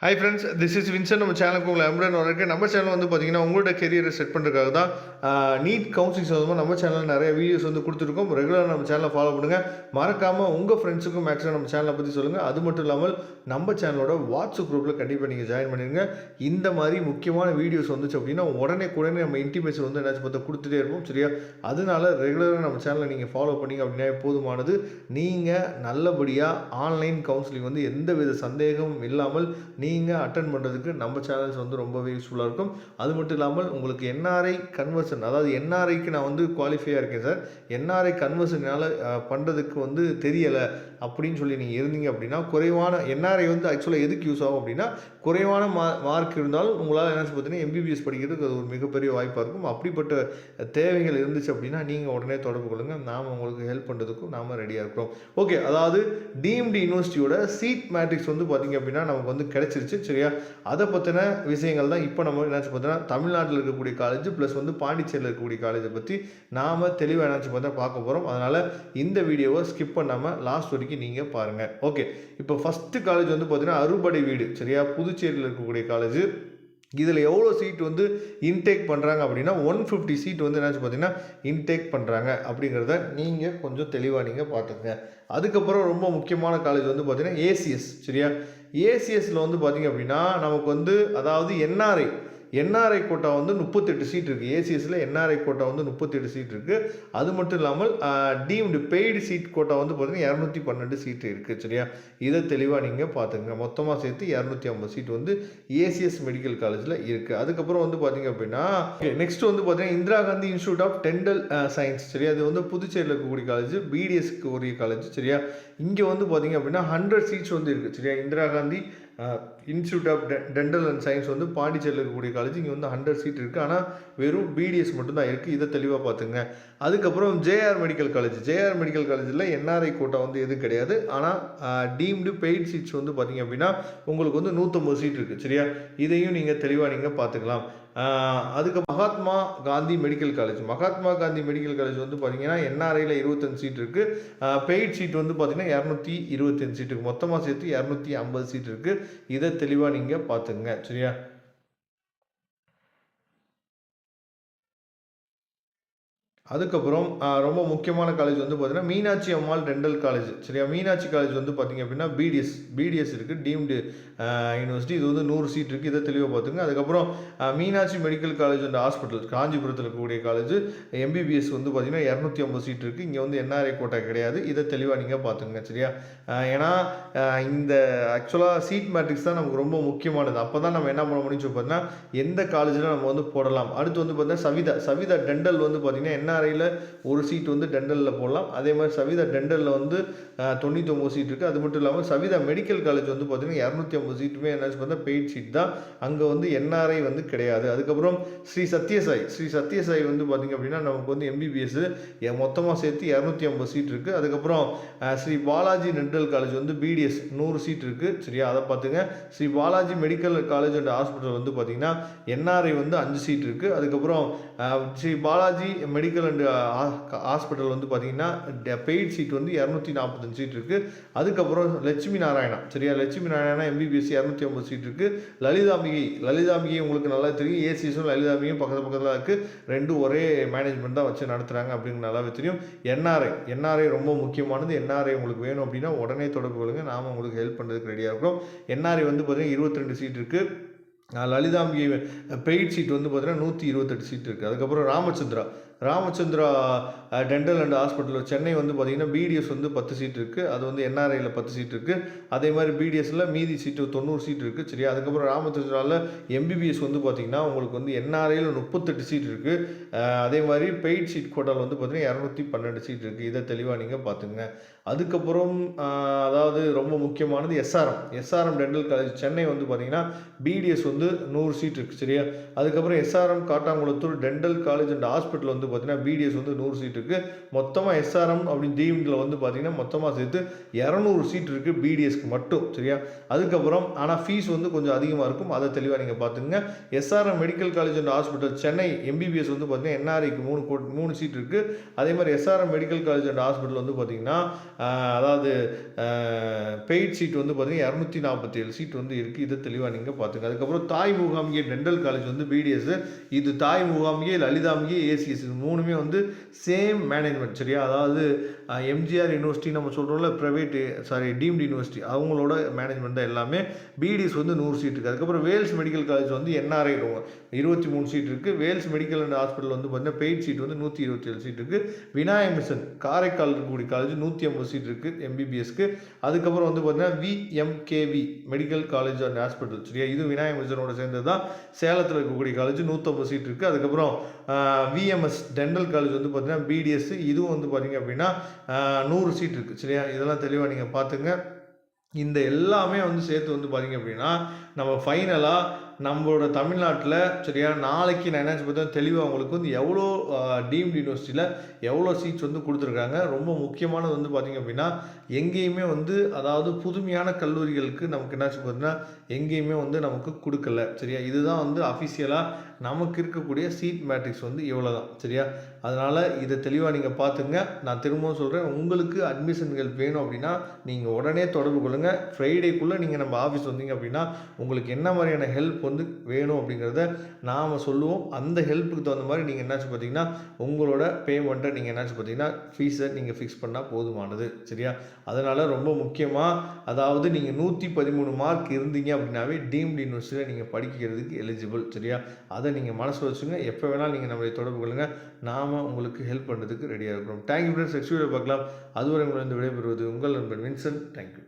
Hi friends, this is Vinson. நம்ம சேனலுக்கு உங்களை அன்புடன் வரவேற்கிறேன். நம்ம சேனல் வந்து பார்த்தீங்கன்னா உங்களோட கெரியரை செட் பண்ணுறதுக்காக தான் நீட் கவுன்சிலிங் சம்மந்தமாக நம்ம சேனலில் நிறைய வீடியோஸ் வந்து கொடுத்துருக்கோம். ரெகுலராக நம்ம சேனலை ஃபாலோ பண்ணுங்கள். மறக்காமல் உங்கள் ஃப்ரெண்ட்ஸுக்கும் மேக்ஸிமம் நம்ம சேனலை பற்றி சொல்லுங்கள். அது மட்டும் இல்லாமல் நம்ம சேனலோட வாட்ஸ்அப் குரூப்பில் கண்டிப்பாக நீங்கள் ஜாயின் பண்ணிடுங்க. இந்த மாதிரி முக்கியமான வீடியோஸ் வந்துச்சு அப்படின்னா உடனே நம்ம இன்டிமேஷன் வந்து என்னாச்சு பார்த்தா கொடுத்துட்டே இருப்போம். சரியா? அதனால ரெகுலராக நம்ம சேனலை நீங்கள் ஃபாலோ பண்ணிங்க அப்படின்னா போதுமானது. நீங்கள் நல்லபடியாக ஆன்லைன் கவுன்சிலிங் வந்து எந்த வித சந்தேகமும் இல்லாமல் நீங்கள் அட்டன் பண்ணுறதுக்கு நம்ம சேனல்ஸ் வந்து ரொம்பவே யூஸ்ஃபுல்லாக இருக்கும். அது மட்டும் இல்லாமல் உங்களுக்கு என்ஆர்ஐ கன்வர்ஷன், அதாவது என்ஆர்ஐக்கு நான் வந்து குவாலிஃபையாக இருக்கேன் சார், என்ஆர்ஐ கன்வர்ஷனால் பண்ணுறதுக்கு வந்து தெரியலை அப்படின்னு சொல்லி நீங்கள் இருந்தீங்க அப்படின்னா, குறைவான என்ஆர்ஐ வந்து ஆக்சுவலாக எதுக்கு யூஸ் ஆகும் அப்படின்னா, குறைவான மார்க் இருந்தாலும் உங்களால் என்ன பார்த்தீங்கன்னா எம்பிபிஎஸ் படிக்கிறதுக்கு அது ஒரு மிகப்பெரிய வாய்ப்பாக இருக்கும். அப்படிப்பட்ட தேவைகள் இருந்துச்சு அப்படின்னா நீங்கள் உடனே தொடர்பு கொள்ளுங்கள். நாம் உங்களுக்கு ஹெல்ப் பண்ணுறதுக்கும் நாம் ரெடியாக இருக்கிறோம். ஓகே, அதாவது டிஎம்டி யூனிவர்சிட்டியோட சீட் மேட்ரிக்ஸ் வந்து பார்த்திங்க அப்படின்னா நமக்கு வந்து கிடைச்சிருச்சு. சரியா? அதை பற்றின விஷயங்கள் தான் இப்போ நம்ம என்னாச்சு பார்த்தீங்கன்னா தமிழ்நாட்டில் இருக்கக்கூடிய காலேஜ் ப்ளஸ் வந்து பாண்டிச்சேரியில் இருக்கக்கூடிய காலேஜை பற்றி நாம் தெளிவாக என்னாச்சு பார்த்தா பார்க்க போகிறோம். அதனால் இந்த வீடியோவை ஸ்கிப் பண்ணாமல் லாஸ்ட் வரைக்கும் நீங்கள் பாருங்கள். ஓகே, இப்போ ஃபஸ்ட்டு காலேஜ் வந்து பார்த்தீங்கன்னா அறுபடை வீடு. சரியா? புதுச்சேரியில் இருக்கக்கூடிய காலேஜ். இதில் எவ்வளோ சீட் வந்து இன்டேக் பண்ணுறாங்க அப்படின்னா 150 சீட் வந்து என்னாச்சு பார்த்தீங்கன்னா இன்டேக் பண்ணுறாங்க அப்படிங்கிறத நீங்கள் கொஞ்சம் தெளிவாக நீங்கள் பார்த்துங்க. அதுக்கப்புறம் ரொம்ப முக்கியமான காலேஜ் வந்து பார்த்தீங்கன்னா ஏசிஎஸ். சரியா? ஏசிஎஸ்சில் வந்து பார்த்திங்க அப்படின்னா நமக்கு வந்து அதாவது என்ஆர்ஐ கோட்டா வந்து 38 சீட் இருக்குது. ஏசிஎஸ்சில் என்ஆர்ஐ கோட்டா வந்து 38 சீட் இருக்குது. அது மட்டும் இல்லாமல் டீம்டு பெய்டு சீட் கோட்டா வந்து பார்த்திங்கன்னா 212 சீட் இருக்குது. சரியா? இதை தெளிவாக நீங்கள் பார்த்துங்க. மொத்தமாக சேர்த்து 250 சீட் வந்து ஏசிஎஸ் மெடிக்கல் காலேஜில் இருக்குது. அதுக்கப்புறம் வந்து பார்த்திங்க அப்படின்னா நெக்ஸ்ட் வந்து பார்த்திங்கன்னா Indira Gandhi institute of dental science. சரியா? அது வந்து புதுச்சேரியில் இருக்கக்கூடிய காலேஜ், பிடிஎஸ்க்கு உரிய காலேஜ். சரியா? இங்கே வந்து பார்த்திங்க அப்படின்னா 100 சீட்ஸ் வந்து இருக்குது. சரியா? Indira Gandhi institute of dental and science வந்து பாண்டிச்சேரியில் இருக்கக்கூடிய காலேஜ். இங்கே வந்து 100 சீட் இருக்குது. ஆனால் வெறும் பிடிஎஸ் மட்டும்தான் இருக்குது. இதை தெளிவாக பார்த்துங்க. அதுக்கப்புறம் ஜேஆர் மெடிக்கல் காலேஜில் என்ஆர்ஐ கோட்டா வந்து எதுவும் கிடையாது. ஆனால் டீம்டு பெய்டு சீட்ஸ் வந்து பார்த்திங்க அப்படின்னா உங்களுக்கு வந்து 150 சீட் இருக்குது. சரியா? இதையும் நீங்கள் தெளிவாக நீங்கள் பார்த்துக்கலாம். அதுக்கு மகாத்மா காந்தி மெடிக்கல் காலேஜ் வந்து பார்த்தீங்கன்னா என்ஆர்ஐயில் 25 சீட் இருக்குது. பெய்ட் சீட் வந்து பார்த்தீங்கன்னா 225 சீட் இருக்குது. மொத்தமாக சேர்த்து 250 சீட் இருக்குது. இதை தெளிவாக நீங்கள் பார்த்துங்க. சரியா? அதுக்கப்புறம் ரொம்ப முக்கியமான காலேஜ் வந்து பார்த்தீங்கன்னா மீனாட்சி அம்மாள் டென்டல் காலேஜ். சரியா? மீனாட்சி காலேஜ் வந்து பார்த்திங்க அப்படின்னா பிடிஎஸ் இருக்குது, டீம்டு யூனிவர்சிட்டி. இது வந்து 100 சீட் இருக்குது. இதை தெளிவாக பார்த்துங்க. அதுக்கப்புறம் Meenakshi medical college and hospital காஞ்சிபுரத்தில் இருக்கக்கூடிய காலேஜ், எம்பிபிஎஸ் வந்து பார்த்திங்கன்னா 250 சீட் இருக்குது. இங்கே வந்து என்ஆர்ஐ கோட்டா கிடையாது. இதை தெளிவாக நீங்கள் பார்த்துங்க. சரியா? ஏன்னா இந்த ஆக்சுவலாக சீட் மேட்ரிக்ஸ் தான் நமக்கு ரொம்ப முக்கியமானது. அப்போ தான் நம்ம என்ன பண்ண முடியும்னு சொல்லி பார்த்தீங்கன்னா எந்த காலேஜில் நம்ம வந்து போடலாம். அடுத்து வந்து பார்த்தீங்கன்னா சவிதா டென்டல் வந்து பார்த்திங்கன்னா என்ஆர்ஐயில் ஒரு சீட் வந்து டென்டலில் போடலாம். அதே மாதிரி சவிதா டென்டலில் வந்து 99 சீட் இருக்குது. அது மட்டும் இல்லாமல் சவிதா மெடிக்கல் காலேஜ் வந்து பார்த்திங்கன்னா 250 சீட்டுமே என்னாச்சு பார்த்தா பெய்ட் சீட் தான். அங்கே வந்து என்ஆர்ஐ வந்து கிடையாது. அதுக்கப்புறம் ஸ்ரீ சத்யசாய் வந்து பார்த்திங்க அப்படின்னா நமக்கு வந்து எம்பிபிஎஸ் மொத்தமாக சேர்த்து 250 சீட் இருக்குது. அதுக்கப்புறம் ஸ்ரீ பாலாஜி டென்டல் காலேஜ் வந்து பிடிஎஸ் 100 சீட் இருக்குது. சரியா? அதை பார்த்துங்க. Sri Balaji medical college and hospital வந்து பார்த்திங்கன்னா என்ஆர்ஐ வந்து 5 சீட் இருக்குது. அதுக்கப்புறம் Sri Balaji medical and hospital வந்து பார்த்திங்கன்னா பெய்ட் சீட் வந்து 245 சீட் இருக்குது. அதுக்கப்புறம் லட்சுமி நாராயணா. சரியா? லட்சுமி நாராயணா எம்பிபிஎஸ் 250 சீட் இருக்குது. லலிதாம்பிகை உங்களுக்கு நல்லா தெரியும். ஏசிஎஸும் லலிதாம்பிகையும் பக்கத்தில் இருக்குது. ரெண்டும் ஒரே மேனேஜ்மெண்ட் தான் வச்சு நடத்துகிறாங்க அப்படிங்கிற நல்லாவே தெரியும். என்ஆர்ஐ ரொம்ப முக்கியமானது. என்ஆர்ஐ உங்களுக்கு வேணும் அப்படின்னா உடனே தொடர்பு கொள்ளுங்க. நாம் உங்களுக்கு ஹெல்ப் பண்ணுறதுக்கு ரெடியாக இருக்கிறோம். என்ஆர்ஐ வந்து பார்த்திங்கன்னா 22 சீட் இருக்குது. லலிதாம்பிகை பெய்ட் சீட் வந்து பார்த்தீங்கன்னா 128 சீட் இருக்குது. அதுக்கப்புறம் Ramachandra dental and hospital Chennai வந்து பார்த்திங்கன்னா பிடிஎஸ் வந்து 10 சீட் இருக்குது. அது வந்து என்ஆர்ஐயில் 10 சீட் இருக்குது. அதே மாதிரி பிடிஎஸில் மீதி சீட்டு 90 சீட் இருக்குது. சரியா? அதுக்கப்புறம் ராமச்சந்திராவில் எம்பிபிஎஸ் வந்து பார்த்திங்கன்னா உங்களுக்கு வந்து என்ஆர்ஐயில் 38 சீட் இருக்குது. அதே மாதிரி பெய்ட் சீட் கோட்டால் வந்து பார்த்திங்கன்னா 212 சீட் இருக்குது. இதை தெளிவாக நீங்கள் பார்த்துங்க. அதுக்கப்புறம் அதாவது ரொம்ப முக்கியமானது எஸ்ஆர்எம் டென்டல் காலேஜ் சென்னை வந்து பார்த்திங்கன்னா பிடிஎஸ் வந்து 100 சீட் இருக்குது. சரியா? அதுக்கப்புறம் SRM Kattankulathur dental college and hospital வந்து பார்த்திங்கன்னா பிடிஎஸ் வந்து 100 சீட் இருக்குது. மொத்தமாக எஸ்ஆர்எம் அப்படின்னு டீம்டில் வந்து பார்த்திங்கன்னா மொத்தமாக சேர்த்து 200 சீட் இருக்குது பிடிஎஸ்க்கு மட்டும். சரியா? அதுக்கப்புறம் ஆனால் ஃபீஸ் வந்து கொஞ்சம் அதிகமாக இருக்கும். அதை தெளிவாக நீங்கள் பார்த்துங்க. SRM medical college and hospital Chennai MBBS வந்து பார்த்திங்கன்னா பார்த்தீங்கன்னா என்ஆர்ஐக்கு 3 சீட் இருக்குது. அதே மாதிரி SRM medical college and hospital வந்து பார்த்திங்கன்னா அதாவது பெய்ட் சீட் வந்து பார்த்திங்கன்னா 247 சீட் வந்து இருக்குது. இதை தெளிவாக நீங்கள் பார்த்துங்க. அதுக்கப்புறம் தாய் மூகாம்பிகை டென்டல் காலேஜ் வந்து பிடிஎஸ், இது தாய் மூகாம்பிகை லலிதாம்பிகை ஏசிஎஸ், இது 3மே வந்து சேம் மேனேஜ்மெண்ட் சரியா. அதாவது எம்ஜிஆர் யூனிவர்சிட்டி நம்ம சொல்கிறோம்ல ப்ரைவேட்டு டீம்டு யூனிவர்சிட்டி, அவங்களோட மேனேஜ்மெண்ட் தான் எல்லாமே. பிடிஎஸ் வந்து 100 சீட் இருக்குது. அதுக்கப்புறம் வேல்ஸ் மெடிக்கல் காலேஜ் வந்து என்ஆர்ஐ 23 சீட் இருக்குது. வேல்ஸ் மெடிக்கல் அண்ட் ஹாஸ்பிட்டல் வந்து பார்த்தீங்கன்னா பெய்ட் சீட் வந்து 127 சீட் இருக்குது. விநாயக மிஷன் காரைக்கால் இருக்கக்கூடிய காலேஜ் 150 சீட் இருக்குது எம்பிபிஎஸ்க்கு. அதுக்கப்புறம் வந்து பார்த்தீங்கன்னா விஎம்கேவி மெடிக்கல் காலேஜ் அண்ட் ஹாஸ்பிட்டல் சரியா, இது விநாயக மிஷனோட சேர்ந்தது தான். சேலத்தில் இருக்கக்கூடிய காலேஜ் 150 சீட் இருக்குது. அதுக்கப்புறம் விஎம்எஸ் டென்டல் காலேஜ் வந்து பார்த்தீங்கன்னா பிடிஎஸ், இதுவும் வந்து பார்த்தீங்க அப்படின்னா 100 சீட் இருக்குது சரியா. இதெல்லாம் தெளிவாக நீங்கள் பார்த்துங்க. இந்த எல்லாமே வந்து சேர்த்து வந்து பார்த்திங்க அப்படின்னா நம்ம ஃபைனலாக நம்மளோட தமிழ்நாட்டில் சரியா நாளைக்கு நான் என்ன பார்த்தா தெளிவாக உங்களுக்கு வந்து எவ்வளோ டீம்டு யூனிவர்சிட்டியில் எவ்வளோ சீட்ஸ் வந்து கொடுத்துருக்காங்க. ரொம்ப முக்கியமானது வந்து பார்த்திங்க அப்படின்னா எங்கேயுமே வந்து அதாவது புதுமையான கல்லூரிகளுக்கு நமக்கு என்னாச்சு பார்த்தீங்கன்னா எங்கேயுமே வந்து நமக்கு கொடுக்கல சரியா. இதுதான் வந்து அஃபிஷியலாக நமக்கு இருக்கக்கூடிய சீட் மேட்ரிக்ஸ் வந்து இவ்வளோ தான் சரியா. அதனால் இதை தெளிவாக நீங்கள் பார்த்துங்க. நான் திரும்பவும் சொல்கிறேன், உங்களுக்கு அட்மிஷன்கள் வேணும் அப்படின்னா நீங்கள் உடனே தொடர்பு கொள்ளுங்கள். ஃப்ரைடேக்குள்ளே நீங்கள் நம்ம ஆஃபீஸ் வந்தீங்க அப்படின்னா உங்களுக்கு என்ன மாதிரியான ஹெல்ப் வந்து வேணும் அப்படிங்கிறத நாம் சொல்லுவோம். அந்த ஹெல்ப்புக்கு தகுந்த மாதிரி நீங்கள் என்னாச்சு பார்த்தீங்கன்னா உங்களோட பேமெண்ட்டை நீங்கள் என்னாச்சு பார்த்தீங்கன்னா ஃபீஸை நீங்கள் ஃபிக்ஸ் பண்ணால் போதுமானது சரியா. அதனால் ரொம்ப முக்கியமாக அதாவது நீங்கள் 113 மார்க் இருந்தீங்க அப்படின்னாவே டீம்டு யூனிவர்சிட்டியில் நீங்கள் படிக்கிறதுக்கு எலிஜிபிள் சரியா. அதை நீங்கள் மனசில் வச்சுங்க. எப்போ வேணாலும் நீங்கள் நம்மளை தொடர்பு கொள்ளுங்கள். நாம் உங்களுக்கு ஹெல்ப் பண்ணுறதுக்கு ரெடியாக இருக்கிறோம். Thank you friends. நெக்ஸ்ட் வீடியோ பார்க்கலாம். அதுவரை உங்களை விடைபெறுவது உங்கள் நண்பன் வின்சென்ட். தேங்க்யூ.